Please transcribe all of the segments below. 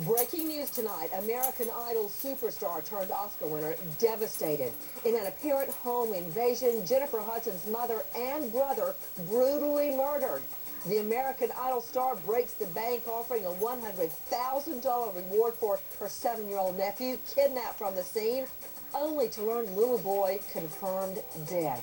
Breaking news tonight, American Idol superstar turned Oscar winner devastated. In an apparent home invasion, Jennifer Hudson's mother and brother brutally murdered. The American Idol star breaks the bank, offering a $100,000 reward for her 7-year-old nephew kidnapped from the scene, only to learn little boy confirmed dead.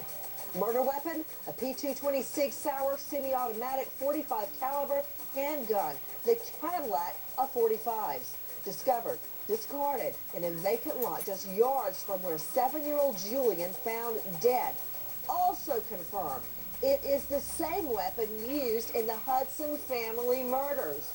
Murder weapon, a P226 Sauer semi-automatic 45 caliber handgun, the Cadillac of 45s. Discovered, discarded in a vacant lot just yards from where 7-year-old Julian found dead. Also confirmed, it is the same weapon used in the Hudson family murders.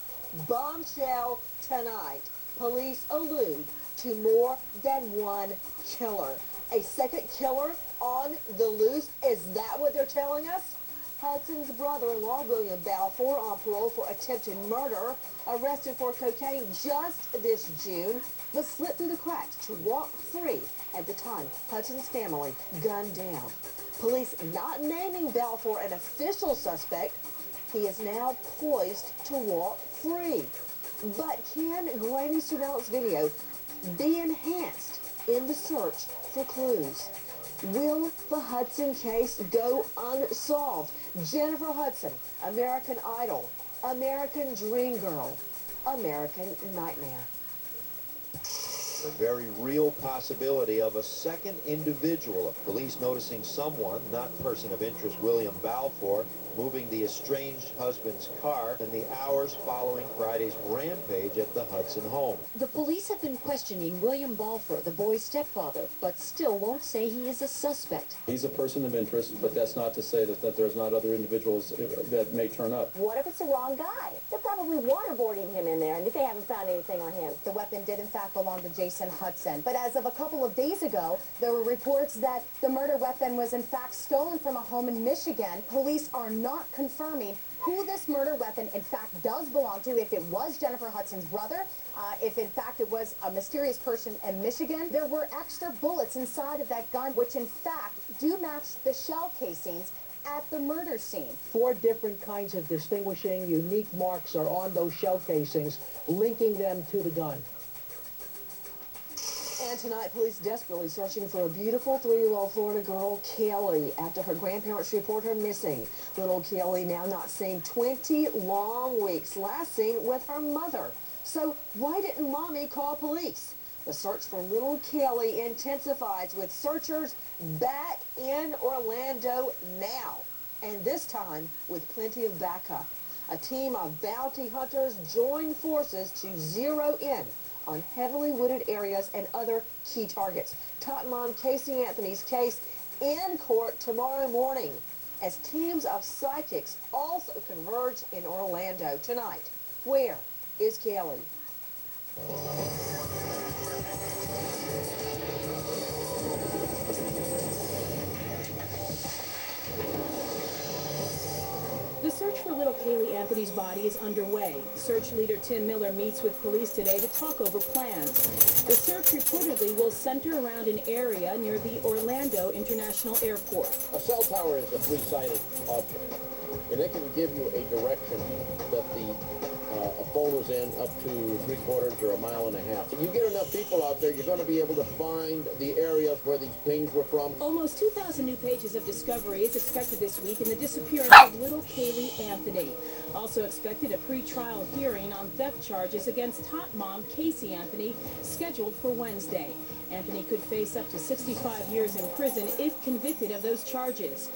Bombshell tonight. Police allude to more than one killer. A second killer on the loose? Is that what they're telling us? Hudson's brother-in-law, William Balfour, on parole for attempted murder, arrested for cocaine just this June, but slipped through the cracks to walk free at the time Hudson's family gunned down. Police not naming Balfour an official suspect. He is now poised to walk free. But can grainy surveillance video be enhanced in the search for clues? Will the Hudson case go unsolved? Jennifer Hudson, American Idol, American Dream Girl, American Nightmare. A very real possibility of a second individual, of police noticing someone, not person of interest William Balfour, moving the estranged husband's car in the hours following Friday's rampage at the Hudson home. The police have been questioning William Balfour, the boy's stepfather, but still won't say he is a suspect. He's a person of interest, but that's not to say that there's not other individuals that may turn up. What if it's the wrong guy? They're probably waterboarding him in there, and if they haven't found anything on him. The weapon did in fact belong to Jason Hudson, but as of a couple of days ago, there were reports that the murder weapon was in fact stolen from a home in Michigan. Police are not confirming who this murder weapon in fact does belong to, if it was Jennifer Hudson's brother, if in fact it was a mysterious person in Michigan. There were extra bullets inside of that gun, which in fact do match the shell casings at the murder scene. 4 different kinds of distinguishing, unique marks are on those shell casings, linking them to the gun. And tonight, police desperately searching for a beautiful 3-year-old Florida girl, Kelly, after her grandparents report her missing. Little Kelly now not seen 20 long weeks, last seen with her mother. So why didn't Mommy call police? The search for little Kelly intensifies with searchers back in Orlando now, and this time with plenty of backup. A team of bounty hunters join forces to zero in on heavily wooded areas and other key targets. Top Mom Casey Anthony's case in court tomorrow morning as teams of psychics also converge in Orlando tonight. Where is Kelly? The search for little Kaylee Anthony's body is underway. Search leader Tim Miller meets with police today to talk over plans. The search reportedly will center around an area near the Orlando International Airport. A cell tower is a three-sided object, and it can give you a direction that a phone was in up to 3/4 or a mile and a half. If you get enough people out there, you're going to be able to find the areas where these pings were from. Almost 2,000 new pages of discovery is expected this week in the disappearance of little Kaylee Anthony. Also expected a pre-trial hearing on theft charges against top mom Casey Anthony, scheduled for Wednesday. Anthony could face up to 65 years in prison if convicted of those charges.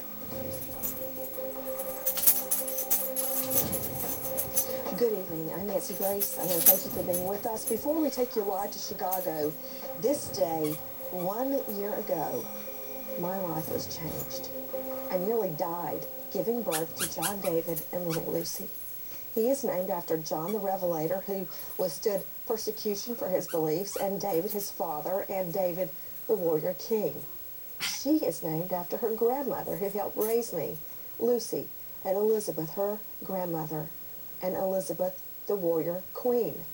Good evening. I'm Nancy Grace. I want to thank you for being with us. Before we take you live to Chicago, this day, 1 year ago, my life was changed. I nearly died giving birth to John David and little Lucy. He is named after John the Revelator, who withstood persecution for his beliefs, and David, his father, and David, the warrior king. She is named after her grandmother, who helped raise me, Lucy, and Elizabeth, her grandmother, and Elizabeth, the warrior queen.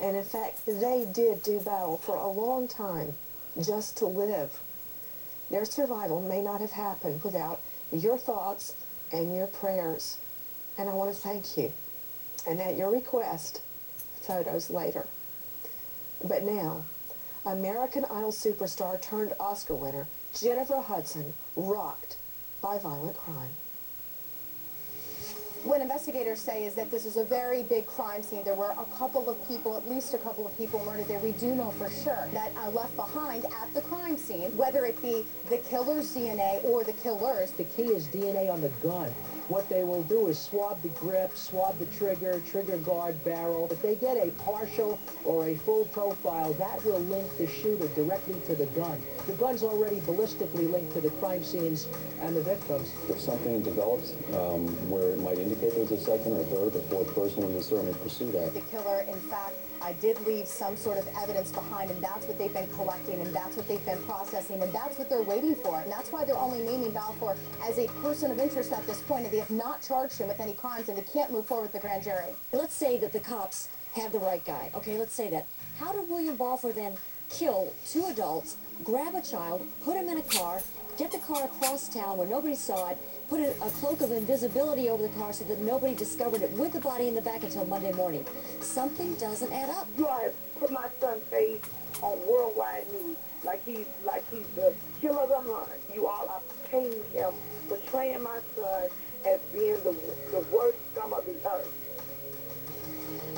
And in fact, they did do battle for a long time just to live. Their survival may not have happened without your thoughts and your prayers. And I want to thank you. And at your request, photos later. But now, American Idol superstar turned Oscar winner Jennifer Hudson rocked by violent crime. What investigators say is that this is a very big crime scene. There were a couple of people, at least a couple of people murdered there. We do know for sure that left behind at the crime scene, whether it be the killer's DNA or the killer's. The key is DNA on the gun. What they will do is swab the grip, swab the trigger, trigger guard, barrel. If they get a partial or a full profile, that will link the shooter directly to the gun. The gun's already ballistically linked to the crime scenes and the victims. If something develops where it might indicate there's a second or third or fourth person, we will certainly pursue that. The killer, in fact, did leave some sort of evidence behind, and that's what they've been collecting, and that's what they've been processing, and that's what they're waiting for. And that's why they're only naming Balfour as a person of interest at this point, and they have not charged him with any crimes, and they can't move forward with the grand jury. Let's say that the cops had the right guy. Okay, let's say that. How did William Balfour then kill two adults, grab a child, put him in a car, get the car across town where nobody saw it, put a cloak of invisibility over the car so that nobody discovered it with the body in the back until Monday morning? Something doesn't add up. You all have put my son's face on worldwide news like he's the killer of the month. You all are painting him, portraying my son as being the worst scum of the earth.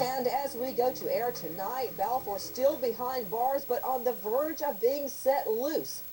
And as we go to air tonight, Balfour still behind bars, but on the verge of being set loose.